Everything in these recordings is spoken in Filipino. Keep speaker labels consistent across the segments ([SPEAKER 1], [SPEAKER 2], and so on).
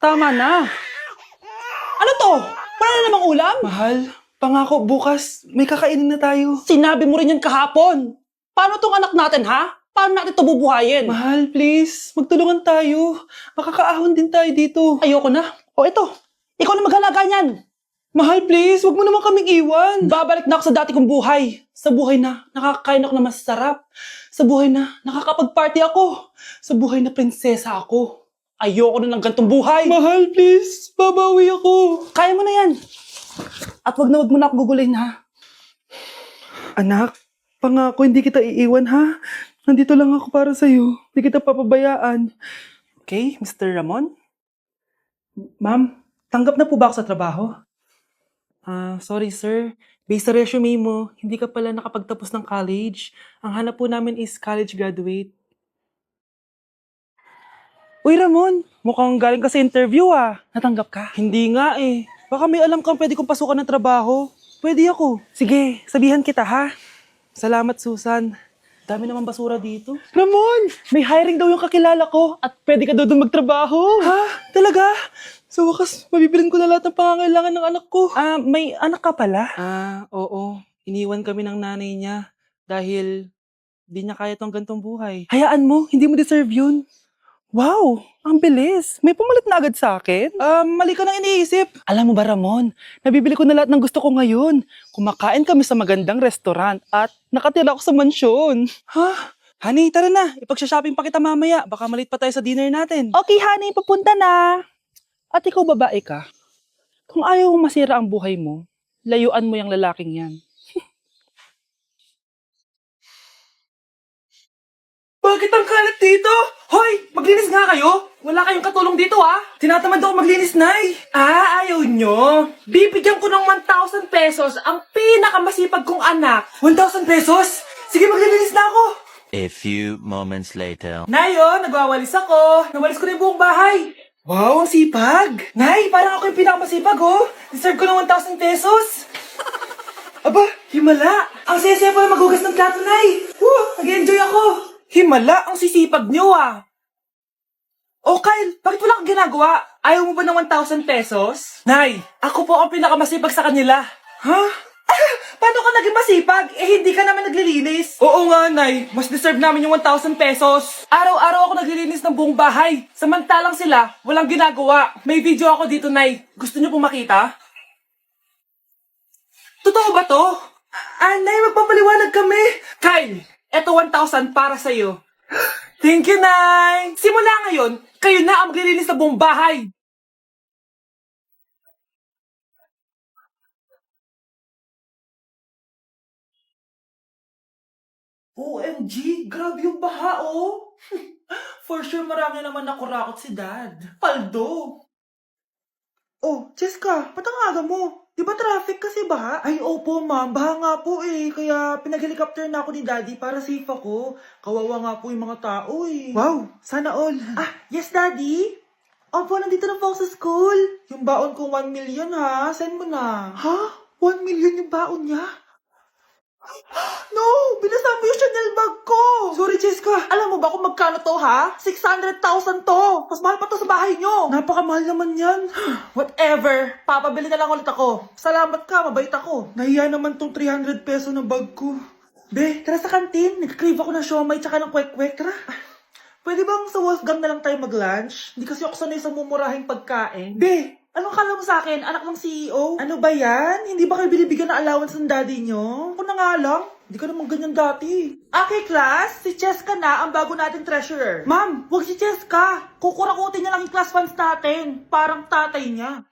[SPEAKER 1] Tama na. Ano to? Wala na namang ulam?
[SPEAKER 2] Mahal, pangako bukas may kakainin na tayo.
[SPEAKER 1] Sinabi mo rin yan kahapon. Paano tong anak natin, ha? Paano natin ito bubuhayin?
[SPEAKER 2] Mahal, please, magtulungan tayo. Makakaahon din tayo dito.
[SPEAKER 1] Ayoko na. O ito, ikaw na maghalaga niyan.
[SPEAKER 2] Mahal, please, wag mo naman kaming iwan.
[SPEAKER 1] Babalik na ako sa dati kong buhay. Sa buhay na nakakain ako na masarap. Sa buhay na nakakapag-party ako. Sa buhay na prinsesa ako. Ayoko na ng gantong buhay.
[SPEAKER 2] Mahal, please, babawi ako.
[SPEAKER 1] Kaya mo na yan. At wag na ako gugulin, ha?
[SPEAKER 2] Anak, pangako hindi kita iiwan ha. Nandito lang ako para sa'yo. Hindi kita papabayaan.
[SPEAKER 1] Okay, Mr. Ramon? Ma'am, tanggap na po ba ako sa trabaho? Sorry sir. Based sa resume mo, hindi ka pala nakapagtapos ng college. Ang hanap po namin is college graduate. Uy Ramon, mukhang galing ka sa interview ah. Natanggap ka? Hindi nga eh. Baka may alam kang pwede kong pasukan ng trabaho. Pwede ako. Sige, sabihan kita ha. Salamat Susan. Dami naman basura dito.
[SPEAKER 2] Ramon!
[SPEAKER 1] May hiring daw yung kakilala ko at pwede ka daw doon magtrabaho.
[SPEAKER 2] Ha? Talaga? Sa wakas, mabibilin ko na lahat ng pangangailangan ng anak ko.
[SPEAKER 1] May anak ka pala?
[SPEAKER 2] Oo. Iniwan kami ng nanay niya dahil di niya kaya tong gantong buhay.
[SPEAKER 1] Hayaan mo, hindi mo deserve yun. Wow, ang bilis. May pumalit na agad sa akin.
[SPEAKER 2] Mali ka nang iniisip.
[SPEAKER 1] Alam mo ba Ramon, nabibili ko na lahat ng gusto ko ngayon. Kumakain kami sa magandang restaurant at nakatira ako sa mansyon.
[SPEAKER 2] Ha? Honey, tara na. Ipag-shopping pa kita mamaya. Baka malit pa tayo sa dinner natin.
[SPEAKER 1] Okay honey, papunta na. At ikaw babae ka. Kung ayaw mong masira ang buhay mo, layuan mo yung lalaking yan.
[SPEAKER 2] Bakit ang kalat dito? Hoy, maglinis nga kayo. Wala kayong katulong dito ah. Tinatamad ako maglinis, Nay. Ayaw nyo. Bibigyan ko ng 1,000 pesos ang pinakamasipag kong anak. 1,000 pesos? Sige, maglilinis na ako.
[SPEAKER 3] A few moments later.
[SPEAKER 2] Nayo, nagwawalis ako. Nawalis ko na yung buong bahay. Wow, ang sipag. Nay, parang ako yung pinakamasipag oh. Deserve ko ng 1,000 pesos. Aba, himala. Ang saya-saya pa maghugas ng plato, Nay. Nag-enjoy ako. Himala, ang sisipag niyo ah. Oh, Kyle, bakit wala kang ginagawa? Ayaw mo ba ng 1,000 pesos? Nay, ako po ang pinakamasipag sa kanila. Ha? Paano ka naging masipag? Hindi ka naman naglilinis. Oo nga, Nay. Mas deserve namin yung 1,000 pesos. Araw-araw ako naglilinis ng buong bahay. Samantalang sila, walang ginagawa. May video ako dito, Nay. Gusto niyo pong makita? Totoo ba to? Nay, magpapaliwanag kami. Kyle, eto 1,000 para sa'yo. Thank you, Nay! Simula ngayon, kayo na ang maglilinis sa buong bahay. OMG, grabe yung baha, oh! For sure, marami naman nakurakot si Dad. Paldo! Oh, Jessica, ba't ang aga mo? Di ba traffic kasi baha? Ay, opo, ma'am. Baha nga po eh. Kaya pinag-helicopter na ako ni Daddy para safe ako. Kawawa nga po yung mga tao eh. Wow, sana all. Yes, Daddy? Opo, nandito na po ako sa school. Yung baon ko 1 million ha. Send mo na. Ha? 1 million yung baon niya? No! Binasa mo yung Chanel bag ko! Sorry, Jessica. Alam mo ba kung magkano to, ha? 600,000 to! Mas mahal pa to sa bahay nyo! Napakamahal naman yan. Whatever. Papabili na lang ulit ako. Salamat ka, mabait ako. Nahiya naman tong 300 peso na bag ko. Be, tara sa kantin. Nag-crave ako ng siomay tsaka ng kwek-kwek. Tara. Pwede bang sa Wolfgang na lang tayo mag-lunch? Hindi kasi ako sanay sa mumurahing pagkain. Be, anong kala mo sa akin? Anak ng CEO? Ano ba yan? Hindi ba kayo binibigyan ng allowance ng daddy nyo? Ako na nga lang. Hindi ka naman ganyan dati. Okay, class. Si Cheska na ang bago nating treasurer. Ma'am, wag si Cheska. Kukurakutin niya lang yung class funds natin. Parang tatay niya.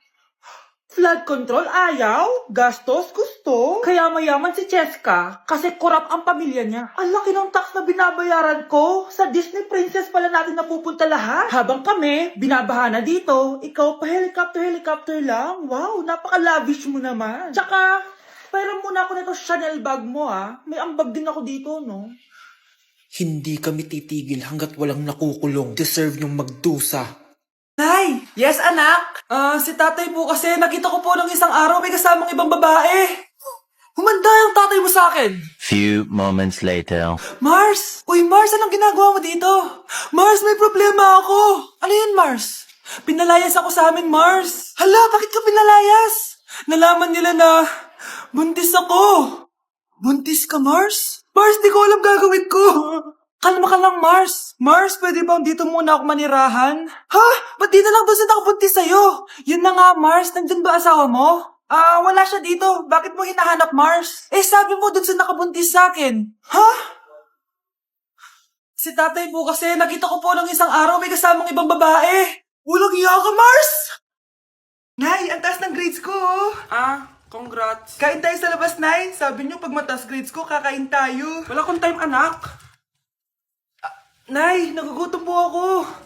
[SPEAKER 2] Flood control, ayaw. Gastos, gusto. Kaya mayaman si Cheska kasi korap ang pamilya niya. Ang laki ng tax na binabayaran ko. Sa Disney Princess pala natin napupunta lahat. Habang kami, binabaha na dito. Ikaw pa helicopter lang. Wow, napaka-lavish mo naman. Tsaka, pera muna ako nito Chanel bag mo May ambag din ako dito, no?
[SPEAKER 4] Hindi kami titigil hanggat walang nakukulong. Deserve yung magdusa.
[SPEAKER 2] Nay! Yes, anak! Si tatay po kasi nakita ko po ng isang araw may kasamang ibang babae. Humanda yung tatay mo sa akin.
[SPEAKER 3] Few moments later.
[SPEAKER 2] Mars! Uy, Mars, anong ginagawa mo dito? Mars, may problema ako. Ano yun, Mars? Pinalayas ako sa amin, Mars. Hala, bakit ka pinalayas? Nalaman nila na buntis ako. Buntis ka, Mars? Mars, di ko alam gagawin ko. Kalma ka lang, Mars. Mars, pwede bang dito muna ako manirahan? Ha? Ba't di na lang doon sa nakabuntis sa'yo? Yun na nga, Mars. Nandun ba asawa mo? Wala siya dito. Bakit mo hinahanap, Mars? Eh, sabi mo doon sa nakabuntis sa akin. Ha? Si tatay po kasi, nakita ko po ng isang araw may kasamang ibang babae. Walang iya ka, Mars! Nay, ang taas ng grades ko, oh. Congrats. Kain tayo sa labas, Nay. Sabi niyo, pag mataas grades ko, kakain tayo. Wala akong time, anak. Nay, nagugutom po ako.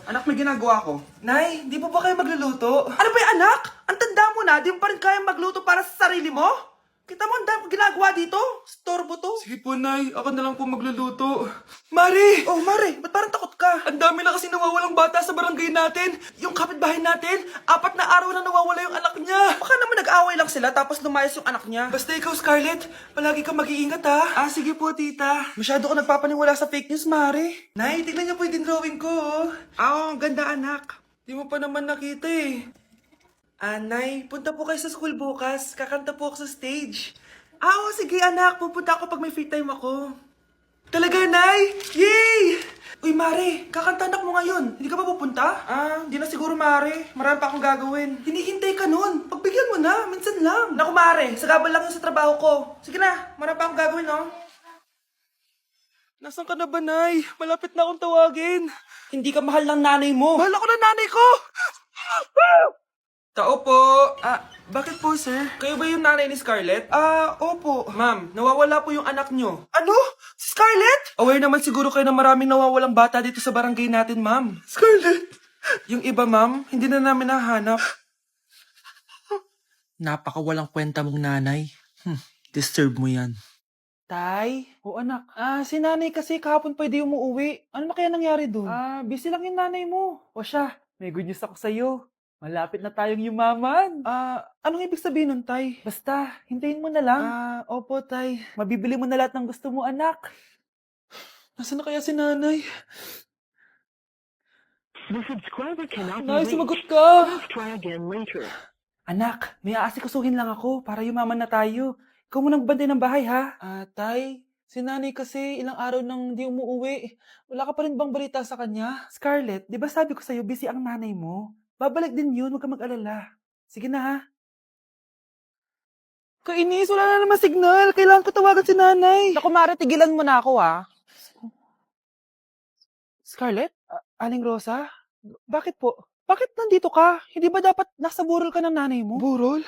[SPEAKER 2] Anak, may ginagawa ko. Nay, di po ba kayo magluluto? Ano ba yung anak? Ang tanda mo na, di mo pa rin kaya magluto para sa sarili mo? Kita mo ang dami ginagawa dito? Storbo to. Sige po, Nay. Ako na lang po magluluto. Mari! Oh, Mari, ba't parang takot ka? Ang dami na kasi nawawalang bata sa barangay natin. Yung kapitbahay natin, 4 na araw na nawawala yung anak niya. Baka naman nag-away lang sila tapos lumayas yung anak niya. Basta ikaw, Scarlett, palagi kang mag-iingat, ha? Sige po, tita. Masyado ko nagpapaniwala sa fake news, Mari. Nay, tignan niyo po yung drawing ko, oh. Ang ganda, anak. Di mo pa naman nakita, eh. Nay, punta po kayo sa school bukas. Kakanta po ako sa stage. Oo, sige anak. Pupunta ako pag may free time ako. Talaga, Nay? Yay! Uy, Mare, kakanta anak mo ngayon. Hindi ka ba pupunta? Hindi na siguro, Mare. Marami pa akong gagawin. Hinihintay ka nun. Pagbigyan mo na. Minsan lang. Naku, Mare. Sagabal lang yun sa trabaho ko. Sige na. Marami pa akong gagawin, no? Nasaan ka na ba, Nay? Malapit na akong tawagin. Hindi ka mahal ng nanay mo. Mahal ako ng nanay ko! Tao po. Bakit po, sir? Kayo ba yung nanay ni Scarlett? Opo. Ma'am, nawawala po yung anak nyo. Ano? Si Scarlett? Aware naman siguro kayo na maraming nawawalang bata dito sa barangay natin, ma'am. Scarlett? Yung iba, ma'am, hindi na namin nahanap.
[SPEAKER 4] Napakawalang kwenta mong nanay. Disturb mo yan.
[SPEAKER 2] Tay? O anak. Si nanay kasi kahapon pwede umuwi. Ano na kaya nangyari doon? Busy lang yung nanay mo. O siya, may good news ako sa'yo. Malapit na tayong yumaman. Anong ibig sabihin nun, Tay? Basta, hintayin mo na lang. Opo, Tay. Mabibili mo na lahat ng gusto mo, anak. Nasaan na kaya si nanay?
[SPEAKER 5] The subscriber cannot be
[SPEAKER 2] Nay,
[SPEAKER 5] reached.
[SPEAKER 2] sumagot ka!
[SPEAKER 5] Please try again later.
[SPEAKER 2] Anak, may aasikasuhin lang ako para yumaman na tayo. Ikaw mo nang bantay ng bahay, ha? Tay, si nanay kasi ilang araw nang di umuwi. Wala ka pa rin bang balita sa kanya? Scarlett, di ba sabi ko sa'yo busy ang nanay mo? Babalik din yun, huwag ka mag-alala. Sige na, ha? Kainis, wala na naman signal. Kailangan ko tawagan si nanay. Naku, Mare, tigilan mo na ako, ha? Scarlett? Aling Rosa? Bakit po? Bakit nandito ka? Hindi ba dapat nasa burol ka ng nanay mo? Burol?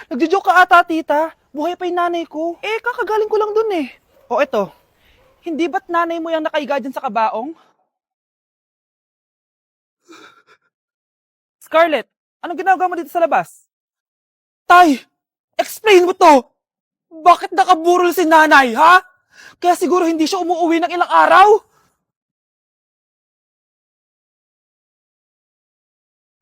[SPEAKER 2] Nagjo-joke ka ata, tita. Buhay pa yung nanay ko. Kakagaling ko lang dun eh. O eto, hindi ba't nanay mo yung nakaiga dyan sa kabaong? Scarlett, anong ginagawa mo dito sa labas? Tay, explain mo to! Bakit nakaburol si nanay, ha? Kaya siguro hindi siya umuwi ng ilang araw?